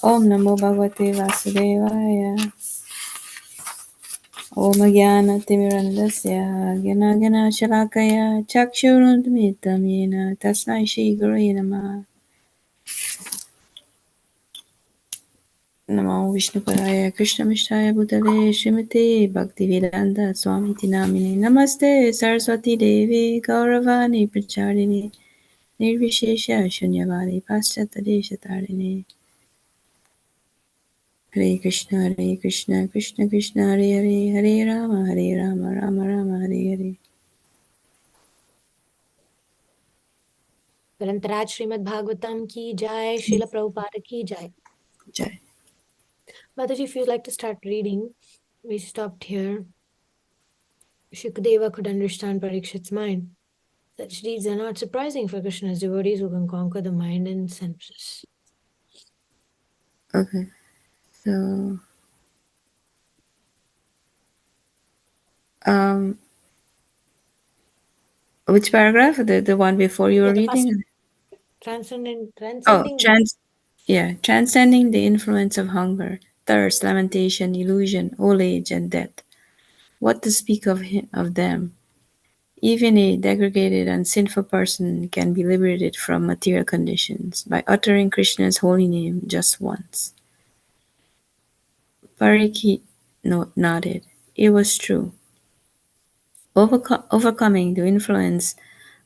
Om Namo Bhagavate Vasudevaya. Om Jnana-timirandasya Gyanagana Shalakaya Chakshurunmittam Yena Tasmai Shri Gurave Namah. Namo Vishnupadaya Krishna Mishtaya Bhutale Srimate Bhaktivedanta Swamiti Namine Namaste Saraswati Devi Gauravani Pracharini Nirvishesha Shunyavadi Paschata Deshatarine. Hare Krishna, Krishna Krishna, Hare Hare, Hare Rama, Rama Rama, Hare Hare. ग्रंथराज Shrimad Bhagavatam की जय, श्रील प्रभुपाद की जय. Jai. Mataji, if you'd like to start reading, we stopped here. Shukadeva could understand Parikshit's mind. Such deeds are not surprising for Krishna's devotees who can conquer the mind and senses. Okay, so which paragraph? The one before you were reading? Transcending transcending the influence of hunger, thirst, lamentation, illusion, old age, and death. What to speak of them? Even a degraded and sinful person can be liberated from material conditions by uttering Krishna's holy name just once. Parikshit nodded. It was true. Overcoming the influence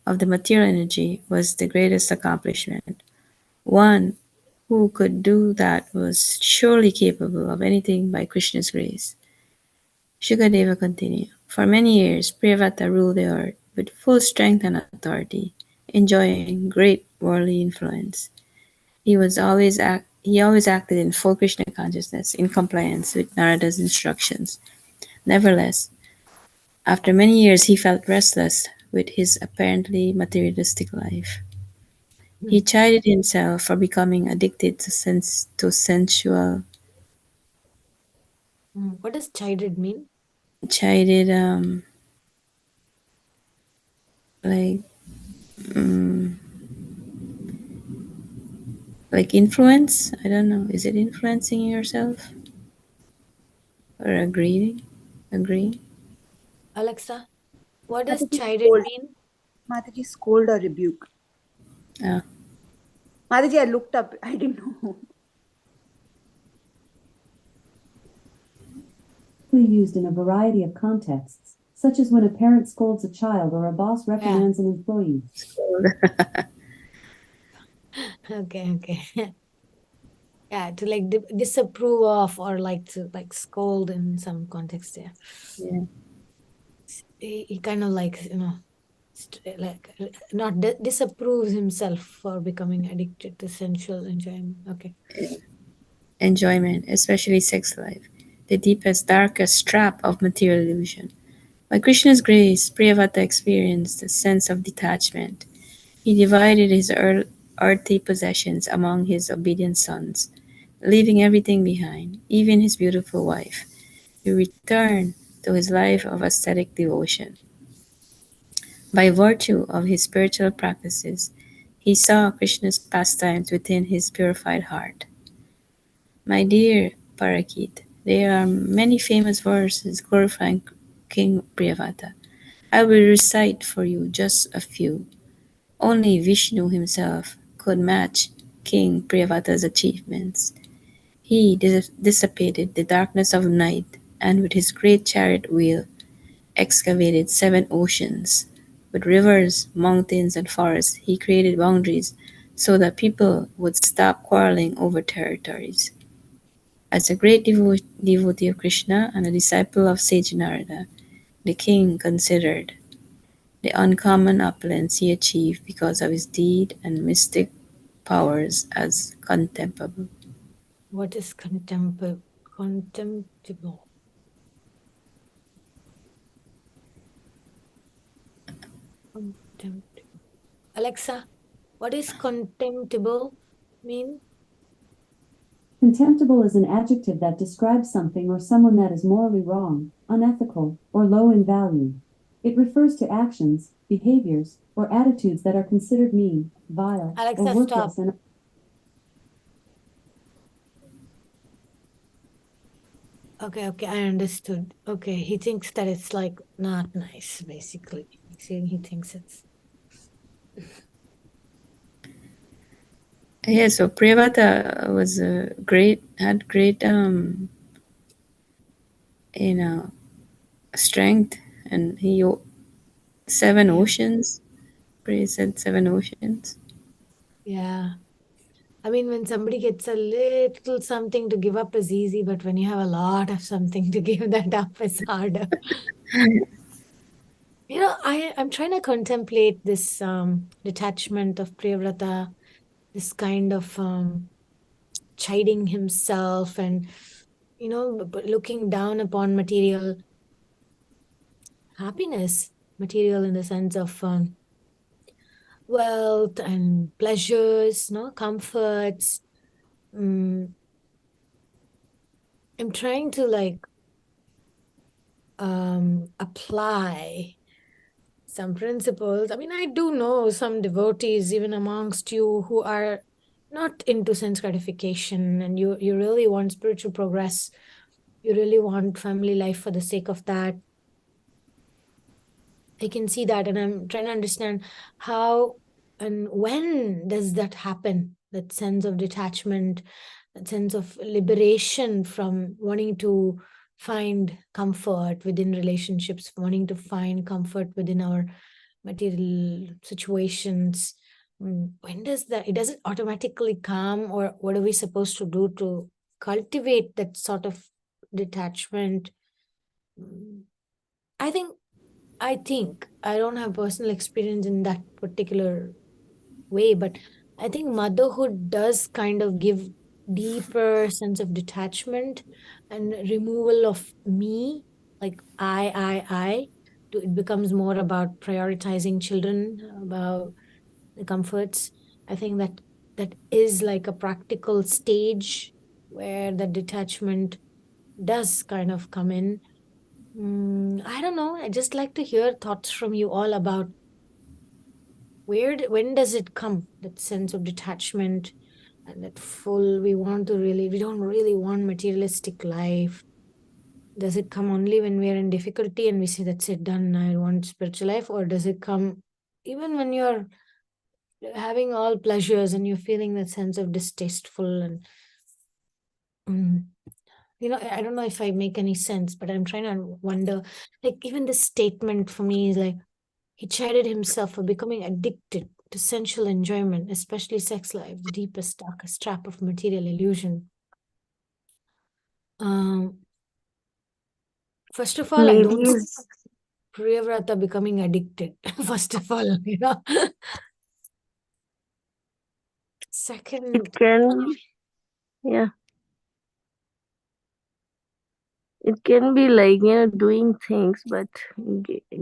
of the material energy was the greatest accomplishment. One who could do that was surely capable of anything by Krishna's grace. Shukadeva continued. For many years, Priyavata ruled the earth with full strength and authority, enjoying great worldly influence. He always acted in full Krishna consciousness, in compliance with Narada's instructions. Nevertheless, after many years, he felt restless with his apparently materialistic life. He chided himself for becoming addicted to sensual. What does chided mean? Chided, like, like influence. I don't know. Is it influencing yourself or agreeing? Agree. Alexa, what does Mataji, chided scold. mean? Mataji, scold or rebuke. Ah. Mataji, I looked up. I didn't know. Used in a variety of contexts, such as when a parent scolds a child or a boss reprimands an employee. Okay. Yeah, to like disapprove of or like to like scold in some context. Yeah. He kind of like, like not disapproves himself for becoming addicted to sensual enjoyment. Okay. Enjoyment, especially sex life, the deepest, darkest trap of material illusion. By Krishna's grace, Priyavata experienced a sense of detachment. He divided his earthly possessions among his obedient sons, leaving everything behind, even his beautiful wife. He returned to his life of ascetic devotion. By virtue of his spiritual practices, he saw Krishna's pastimes within his purified heart. My dear Parakit, there are many famous verses glorifying King Priyavata. I will recite for you just a few. Only Vishnu himself could match King Priyavata's achievements. He dissipated the darkness of night and with his great chariot wheel excavated 7 oceans. With rivers, mountains, and forests, he created boundaries so that people would stop quarreling over territories. As a great devotee of Krishna and a disciple of sage Narada, the king considered the uncommon opulence he achieved because of his deed and mystic powers as contemptible. What is contemptible? Alexa, what is contemptible mean? Contemptible is an adjective that describes something or someone that is morally wrong, unethical, or low in value. It refers to actions, behaviors, or attitudes that are considered mean, vile, Alexa, or worthless. stop. Okay, I understood. Okay, he thinks that it's like not nice, basically. He thinks it's. Yeah, so Priyavata was had great, you know, strength, and seven Yeah. oceans. Priya said 7 oceans. Yeah. I mean, when somebody gets a little something to give up is easy, but when you have a lot of something to give that up is harder. I'm trying to contemplate this detachment of Priyavrata, this kind of chiding himself and, looking down upon material happiness, material in the sense of wealth and pleasures, comforts. Mm, I'm trying to apply some principles. I mean, I do know some devotees, even amongst you, who are not into sense gratification, and you really want spiritual progress. You really want family life for the sake of that. I can see that, and I'm trying to understand how and when does that happen? That sense of detachment, that sense of liberation from wanting to find comfort within relationships, wanting to find comfort within our material situations. When does that? It doesn't automatically come, or what are we supposed to do to cultivate that sort of detachment? Mm, I think I don't have personal experience in that particular way, but I think motherhood does kind of give deeper sense of detachment and removal of me, like I. It becomes more about prioritizing children, about the comforts. I think that is like a practical stage where the detachment does kind of come in. I don't know. I just like to hear thoughts from you all about when does it come, that sense of detachment and that full, we don't really want materialistic life. Does it come only when we are in difficulty and we say, that's it, done, I want spiritual life? Or does it come even when you're having all pleasures and you're feeling that sense of distasteful and, mm, I don't know if I make any sense, but I'm trying to wonder, like, even this statement for me is like, he chided himself for becoming addicted to sensual enjoyment, especially sex life, the deepest, darkest trap of material illusion. Um, First of all, I Maybe don't see Priyavrata becoming addicted. First of all, it Second, can, yeah, it can be like, doing things, but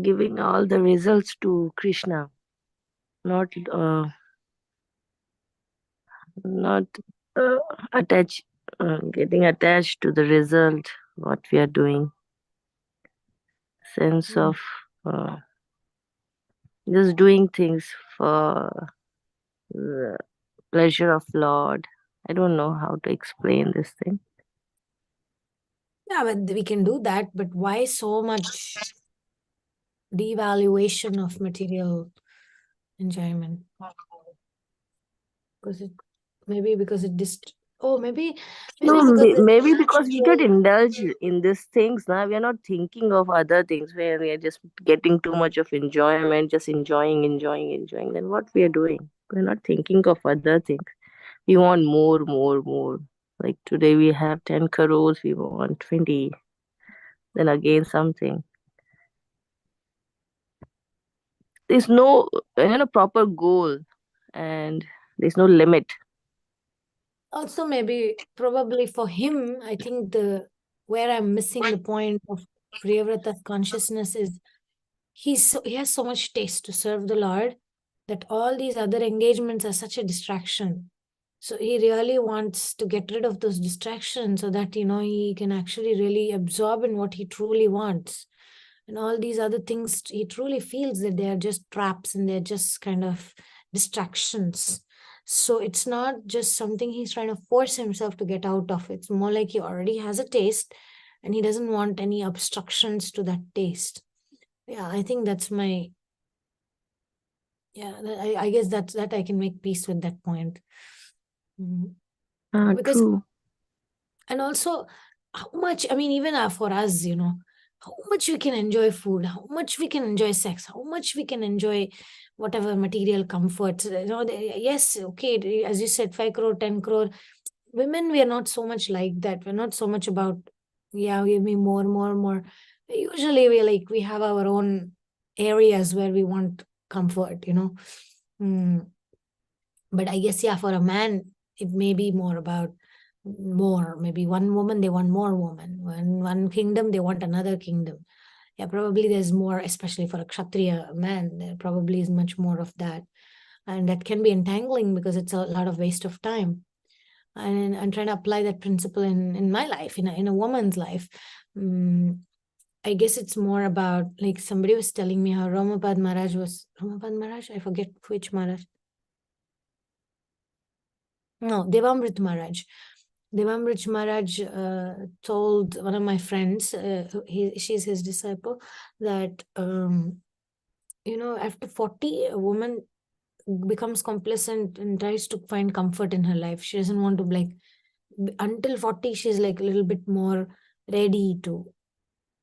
giving all the results to Krishna, not, not uh, attach, getting attached to the result, what we are doing. Sense of uh, just doing things for the pleasure of Lord. I don't know how to explain this thing. yeah, but we can do that. But why so much devaluation of material enjoyment? Because it just, oh, maybe No, because it's maybe because we get natural. indulged in these things now. We are not thinking of other things where we are just getting too much of enjoyment, just enjoying. Then what we are doing? We're not thinking of other things. We want more, more, more. Like today we have 10 crores, we want 20. Then again something. There's no proper goal, and there's no limit. Also, maybe probably for him, I think the where I'm missing the point of Priyavrata's consciousness is he has so much taste to serve the Lord that all these other engagements are such a distraction. So he really wants to get rid of those distractions so that he can actually really absorb in what he truly wants. And all these other things, he truly feels that they are just traps and they're just kind of distractions. So it's not just something he's trying to force himself to get out of. It's more like he already has a taste and he doesn't want any obstructions to that taste. Yeah, I think that's my, yeah, I guess that I can make peace with that point. Because, True. and also how much, I mean, even for us, how much we can enjoy food, how much we can enjoy sex, how much we can enjoy whatever material comforts, yes, okay, as you said, 5 crore, 10 crore. Women, we are not so much like that. We're not so much about, yeah, give me more, more, more. Usually we have our own areas where we want comfort, But I guess, yeah, for a man, it may be more about more. Maybe one woman, they want more woman. One kingdom, they want another kingdom. Yeah, probably there's more, especially for a Kshatriya man, there probably is much more of that. And that can be entangling because it's a lot of waste of time. And I'm trying to apply that principle in my life, in a woman's life. I guess it's more about, like, somebody was telling me how Ramapad Maharaj, I forget which Maharaj. No, Devamrit Maharaj. Devamrit Maharaj told one of my friends, she's his disciple, that, after 40, a woman becomes complacent and tries to find comfort in her life. She doesn't want to, like, until 40, she's like a little bit more ready to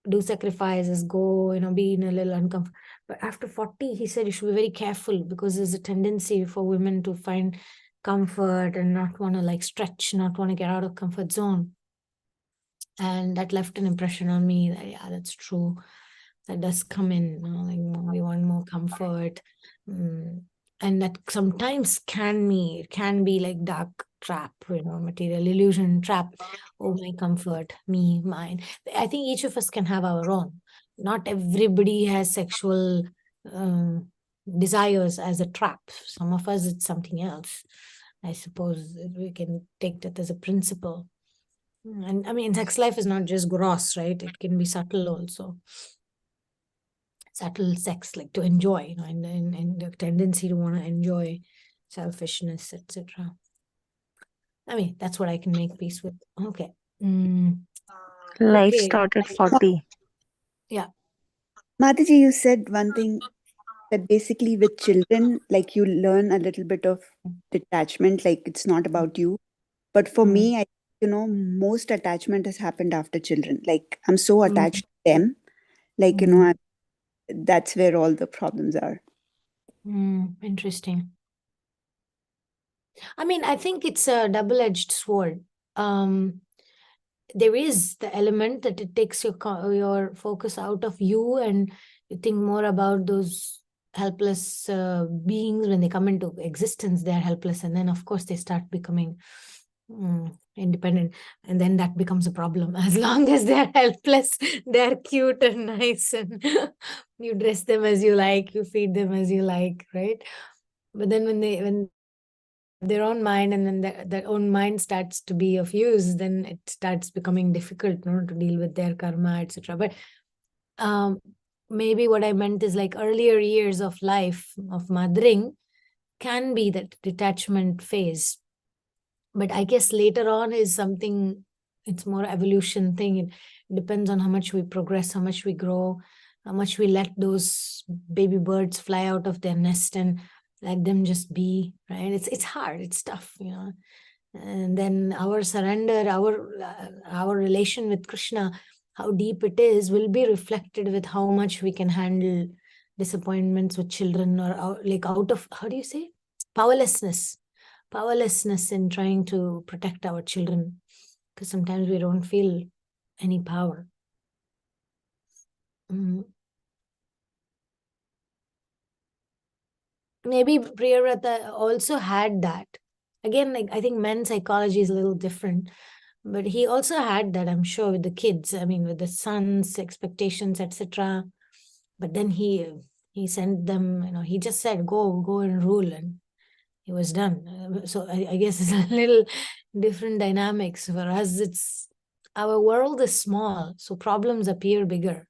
do sacrifices, go, be in a little uncomfortable. But after 40, he said you should be very careful because there's a tendency for women to find comfort and not want to, like, stretch, not want to get out of comfort zone. And that left an impression on me that, yeah, that's true. That does come in, like, we want more comfort. And that sometimes can be like dark trap, material illusion trap. Oh, my comfort, me, mine. I think each of us can have our own. Not everybody has sexual desires as a trap. Some of us, it's something else. I suppose we can take that as a principle. And I mean, sex life is not just gross, right? It can be subtle also. Subtle sex, like to enjoy, and the tendency to want to enjoy, selfishness, etc. I mean, that's what I can make peace with. Okay. Life Okay. start at 40. Yeah. Mataji, you said one thing that basically with children, like you learn a little bit of detachment, like it's not about you. But for me, most attachment has happened after children. Like I'm so attached to them, like, that's where all the problems are. Interesting. I mean, I think it's a double-edged sword. There is the element that it takes your focus out of you, and you think more about those helpless beings. When they come into existence, they're helpless, and then of course they start becoming independent, and then that becomes a problem. As long as they're helpless, they're cute and nice, and you dress them as you like, you feed them as you like, right? But then when their own mind, and then their own mind starts to be of use, then it starts becoming difficult, to deal with their karma, etc. But maybe what I meant is, like, earlier years of life of mothering can be that detachment phase. But I guess later on is something, it's more evolution thing. It depends on how much we progress, how much we grow, how much we let those baby birds fly out of their nest and let them just be, right? It's hard, it's tough, And then our surrender, our relation with Krishna, how deep it is, will be reflected with how much we can handle disappointments with children, or like out of, how do you say, powerlessness in trying to protect our children, because sometimes we don't feel any power. Maybe Priyavrata also had that. Again, like, I think men's psychology is a little different, but he also had that, I'm sure, with the kids. I mean, with the sons' expectations, etc. But then he sent them, he just said, go and rule, and he was done. So I guess it's a little different dynamics. For us, it's, our world is small, so problems appear bigger.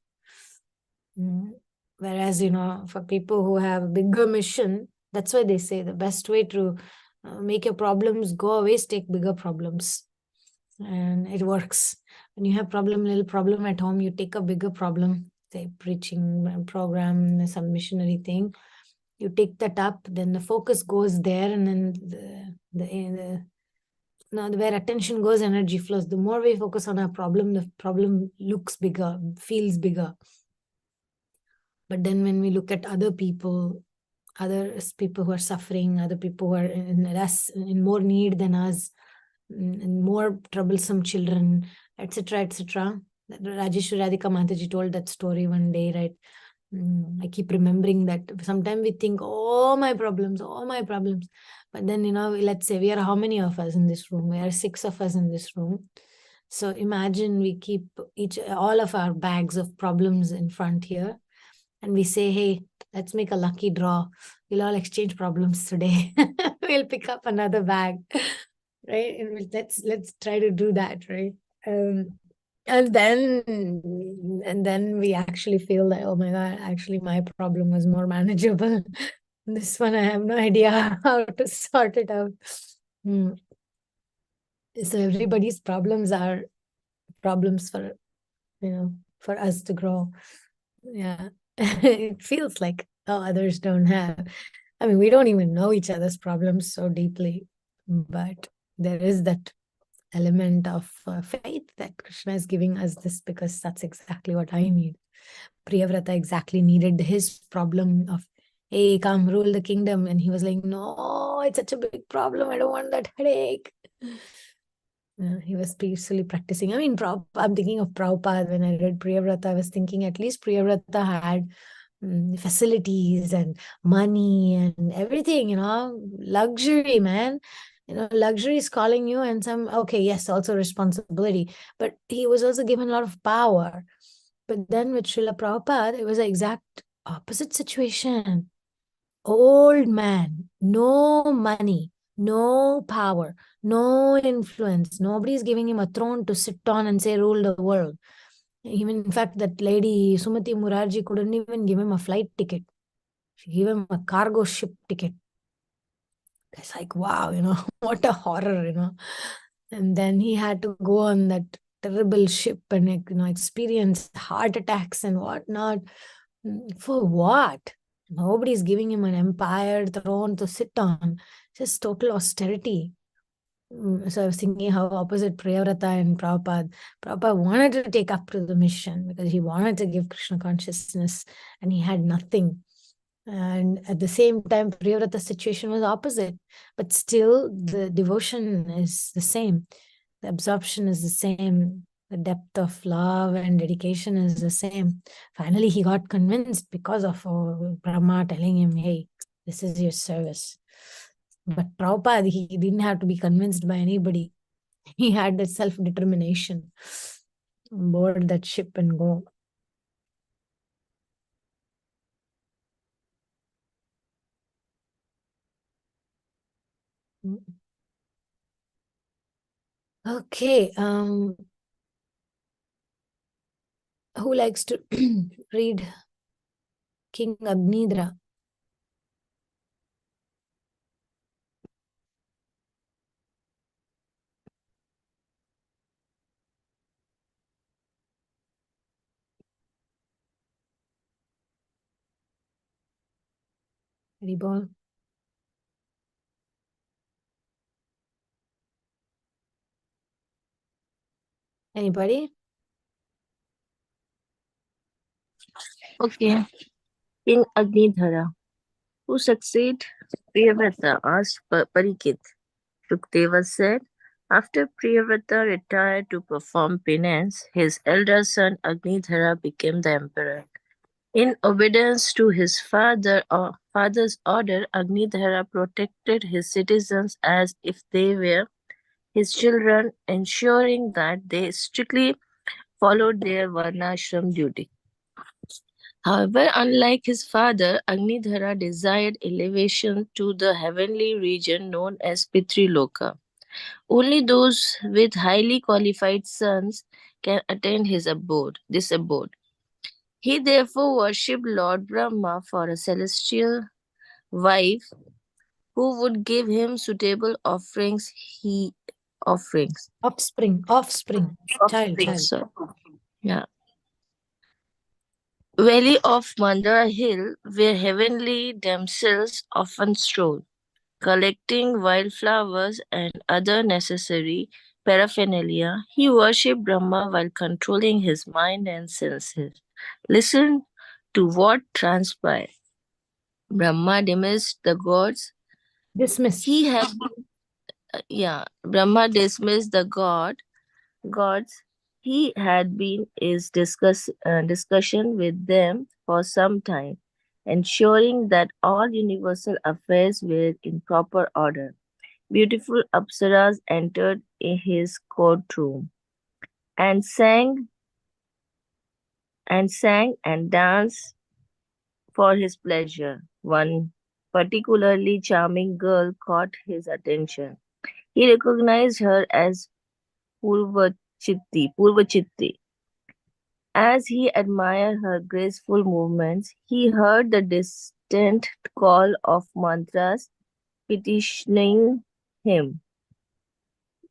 Whereas, for people who have a bigger mission, that's why they say the best way to make your problems go away is take bigger problems. And it works. When you have little problem at home, you take a bigger problem, say preaching program, some missionary thing. You take that up, then the focus goes there, and then now where attention goes, energy flows. The more we focus on our problem, the problem looks bigger, feels bigger. But then when we look at other people who are suffering, other people who are in more need than us, and more troublesome children, etc., etc. Rajeshwari Radhika Mataji told that story one day, right? I keep remembering that. Sometimes we think, oh, my problems. But then, let's say we are how many of us in this room? We are 6 of us in this room. So imagine we keep all of our bags of problems in front here, and we say, hey, let's make a lucky draw. We'll all exchange problems today. We'll pick up another bag, right? And let's try to do that, right? And then we actually feel that, oh my God, actually my problem was more manageable. This one, I have no idea how to sort it out. So everybody's problems are problems for us to grow. Yeah. It feels like, oh, others don't have. I mean, we don't even know each other's problems so deeply, but there is that element of faith that Krishna is giving us this, because that's exactly what I need. Priyavrata exactly needed his problem of, hey, come rule the kingdom. And he was like, no, it's such a big problem. I don't want that headache. He was peacefully practicing. I mean, I'm thinking of Prabhupada. When I read Priyavrata, I was thinking at least Priyavrata had facilities and money and everything, luxury, man. Luxury is calling you, and okay, yes, also responsibility. But he was also given a lot of power. But then with Srila Prabhupada, it was the exact opposite situation. Old man, no money, no power, no influence. Nobody's giving him a throne to sit on and say, rule the world. Even, in fact, that lady, Sumati Murarji, couldn't even give him a flight ticket. She gave him a cargo ship ticket. It's like, wow, what a horror, And then he had to go on that terrible ship and, experience heart attacks and whatnot. For what? Nobody's giving him an empire throne to sit on. Just total austerity. So I was thinking how opposite Priyavrata and Prabhupada. Prabhupada wanted to take up to the mission because he wanted to give Krishna consciousness, and he had nothing. And at the same time, Priyavrata's situation was opposite. But still, the devotion is the same. The absorption is the same. The depth of love and dedication is the same. Finally, he got convinced because of Brahma telling him, hey, this is your service. But Prabhupada, he didn't have to be convinced by anybody. He had the self-determination. Board that ship and go. Okay. Who likes to read King Agnidhara? Haribol. Anybody? Okay. King Agnidhara. Who succeed Priyavrata? Asked Parikit. Shukdeva said, after Priyavrata retired to perform penance, his elder son Agnidhara became the emperor. In obedience to his father's order, Agnidhara protected his citizens as if they were his children, ensuring that they strictly followed their varnashram duty. However, unlike his father, Agnidhara desired elevation to the heavenly region known as Pitriloka. Only those with highly qualified sons can attain this abode. He therefore worshipped Lord Brahma for a celestial wife who would give him suitable offerings. offerings. Offspring. Offspring, Child. sorry. Yeah. Valley of Mandara Hill, where heavenly damsels often stroll, collecting wildflowers and other necessary paraphernalia. He worshipped Brahma while controlling his mind and senses. Listen to what transpired. Brahma dismissed the gods. Dismiss. He had Brahma dismissed the gods. He had been in discussion with them for some time, ensuring that all universal affairs were in proper order. Beautiful apsaras entered his courtroom and sang and danced for his pleasure. One particularly charming girl caught his attention. He recognized her as Purvachitti. As he admired her graceful movements, he heard the distant call of mantras petitioning him.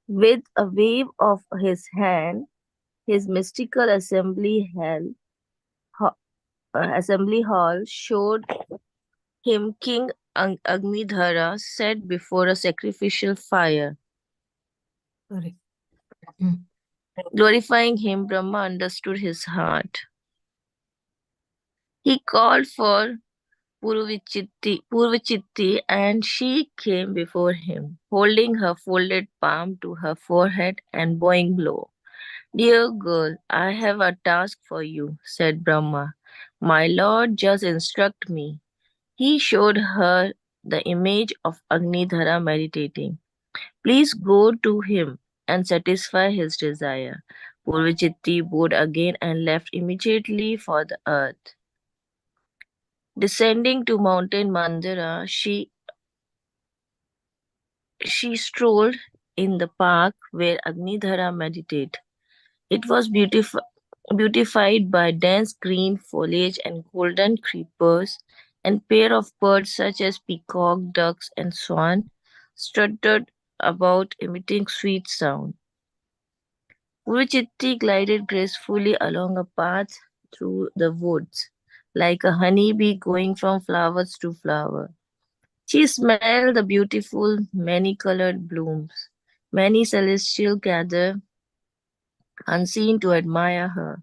With a wave of his hand, his mystical ho- assembly hall showed him King Agnidhara set before a sacrificial fire. Sorry. Hmm. Glorifying him, Brahma understood his heart. He called for Purvachitti, and she came before him, holding her folded palm to her forehead and bowing low. Dear girl, I have a task for you, said Brahma. My lord, just instruct me. He showed her the image of Agnidhara meditating. Please go to him and satisfy his desire. Purvachitti bowed again and left immediately for the earth. Descending to Mountain Mandara, she strolled in the park where Agnidhara meditated. It was beautified by dense green foliage and golden creepers, and pair of birds such as peacock, ducks, and swan strutted about emitting sweet sound. Purvachitti glided gracefully along a path through the woods, like a honeybee going from flowers to flower. She smelled the beautiful, many-colored blooms. Many celestials gather unseen to admire her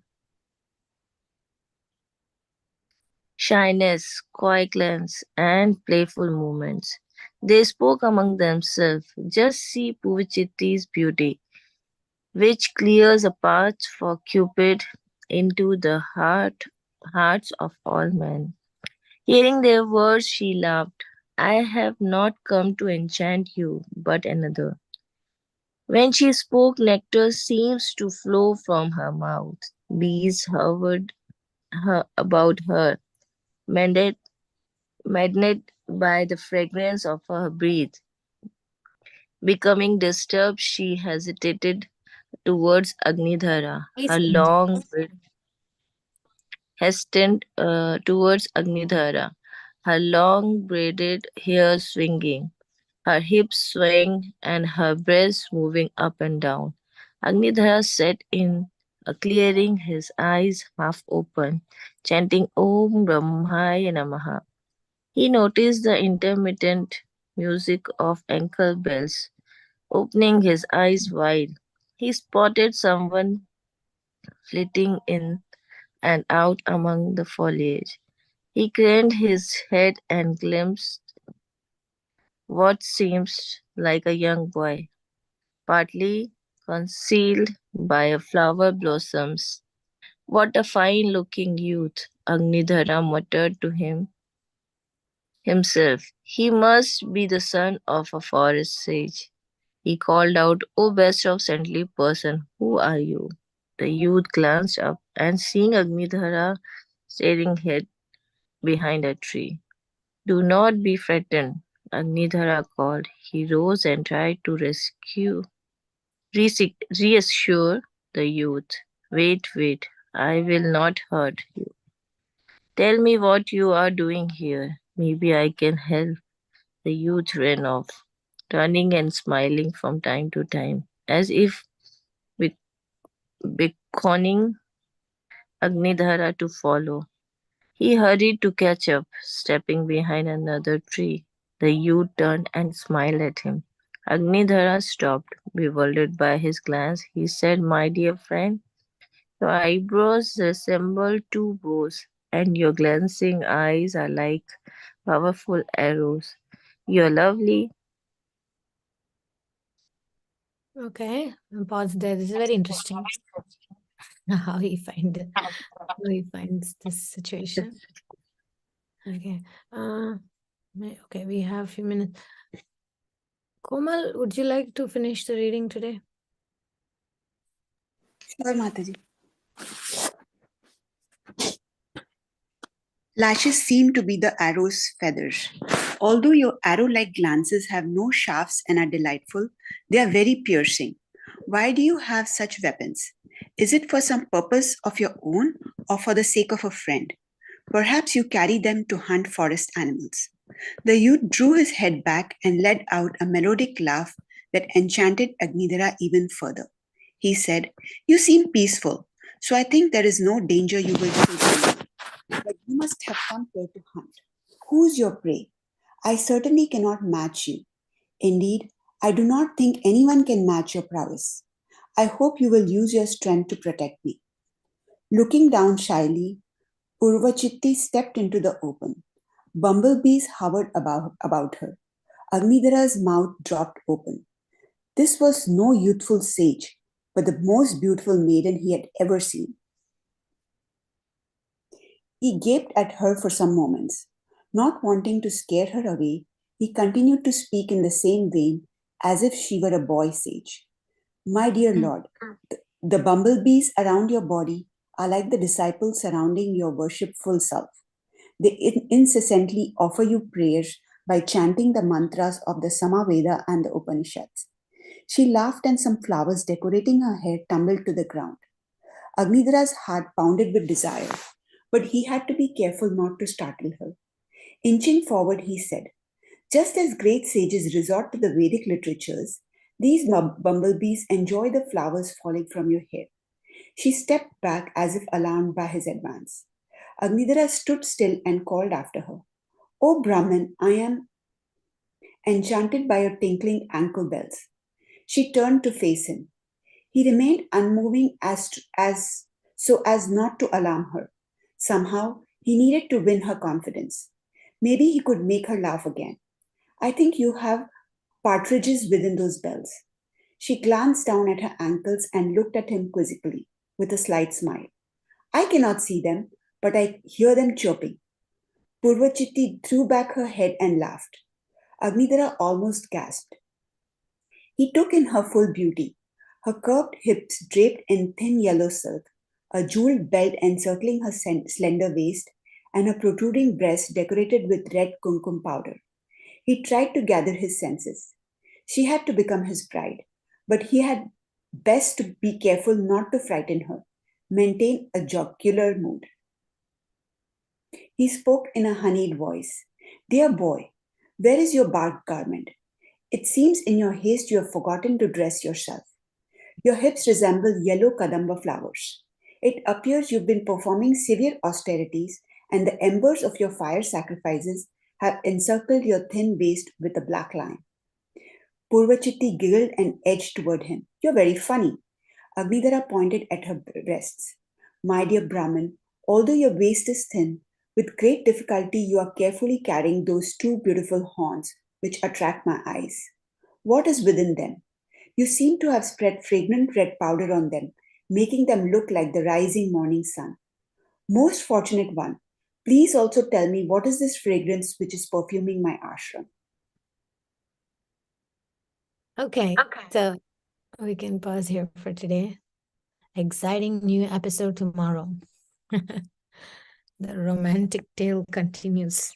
shyness, quietness, and playful movements. They spoke among themselves. Just see Puvachitti's beauty, which clears a path for Cupid into the hearts of all men. Hearing their words, she laughed. I have not come to enchant you, but another. When she spoke, nectar seems to flow from her mouth. Bees hovered about her, maddened, maddened by the fragrance of her breath. Becoming disturbed, she hesitated towards Agnidhara, her Hastened. long hastened towards Agnidhara, her long braided hair swinging, her hips swaying, and her breasts moving up and down. Agnidhara sat in a clearing, his eyes half open, chanting Om Brahmaya Namaha. He noticed the intermittent music of ankle bells. Opening his eyes wide, he spotted someone flitting in and out among the foliage. He craned his head and glimpsed what seemed like a young boy, partly concealed by a flower blossoms. What a fine looking youth, Agnidhara muttered to himself. He must be the son of a forest sage. He called out, O best of saintly person, who are you? The youth glanced up and seeing Agnidhara staring head behind a tree. Do not be frightened, Agnidhara called. He rose and tried to reassure the youth. Wait, I will not hurt you. Tell me what you are doing here. Maybe I can help. The youth ran off, turning and smiling from time to time. as if be- beckoning Agnidhara to follow. He hurried to catch up, stepping behind another tree. The youth turned and smiled at him. Agnidhara stopped, bewildered by his glance. He said, "My dear friend, your eyebrows resemble two bows, and your glancing eyes are like powerful arrows. You're lovely." Okay, and pause there. This is very interesting. How he finds this situation. Okay. Okay, we have a few minutes. Komal, would you like to finish the reading today? Sure, Mataji. Lashes seem to be the arrow's feathers. Although your arrow-like glances have no shafts and are delightful, they are very piercing. Why do you have such weapons? Is it for some purpose of your own or for the sake of a friend? Perhaps you carry them to hunt forest animals. The youth drew his head back and let out a melodic laugh that enchanted Agnidhara even further. He said, "You seem peaceful, so I think there is no danger you will face me. But you must have come here to hunt. Who's your prey? I certainly cannot match you. Indeed, I do not think anyone can match your prowess. I hope you will use your strength to protect me." Looking down shyly, Purvachitti stepped into the open. Bumblebees hovered about her. Agnidhara's mouth dropped open. This was no youthful sage, but the most beautiful maiden he had ever seen. He gaped at her for some moments. Not wanting to scare her away, he continued to speak in the same vein as if she were a boy sage. "My dear Lord, the bumblebees around your body are like the disciples surrounding your worshipful self. They incessantly offer you prayers by chanting the mantras of the Samaveda and the Upanishads." She laughed and some flowers decorating her hair tumbled to the ground. Agnidhara's heart pounded with desire, but he had to be careful not to startle her. Inching forward, he said, "Just as great sages resort to the Vedic literatures, these bumblebees enjoy the flowers falling from your hair." She stepped back as if alarmed by his advance. Agnidhara stood still and called after her, "O Brahman, I am enchanted by your tinkling ankle bells." She turned to face him. He remained unmoving as so as not to alarm her. Somehow, he needed to win her confidence. Maybe he could make her laugh again. "I think you have partridges within those bells." She glanced down at her ankles and looked at him quizzically, with a slight smile. "I cannot see them, but I hear them chirping." Purvachitti threw back her head and laughed. Agnidhara almost gasped. He took in her full beauty, her curved hips draped in thin yellow silk, a jeweled belt encircling her slender waist, and her protruding breast decorated with red kumkum powder. He tried to gather his senses. She had to become his bride, but he had best to be careful not to frighten her, maintain a jocular mood. He spoke in a honeyed voice. "Dear boy, where is your bark garment? It seems in your haste you have forgotten to dress yourself. Your hips resemble yellow kadamba flowers. It appears you've been performing severe austerities, and the embers of your fire sacrifices have encircled your thin waist with a black line." Purvachitti giggled and edged toward him. "You're very funny." Agnidhara pointed at her breasts. "My dear Brahmin, although your waist is thin, with great difficulty you are carefully carrying those two beautiful horns which attract my eyes. What is within them? You seem to have spread fragrant red powder on them, making them look like the rising morning sun. Most fortunate one, please also tell me what is this fragrance which is perfuming my ashram?" Okay, so we can pause here for today. Exciting new episode tomorrow. The romantic tale continues.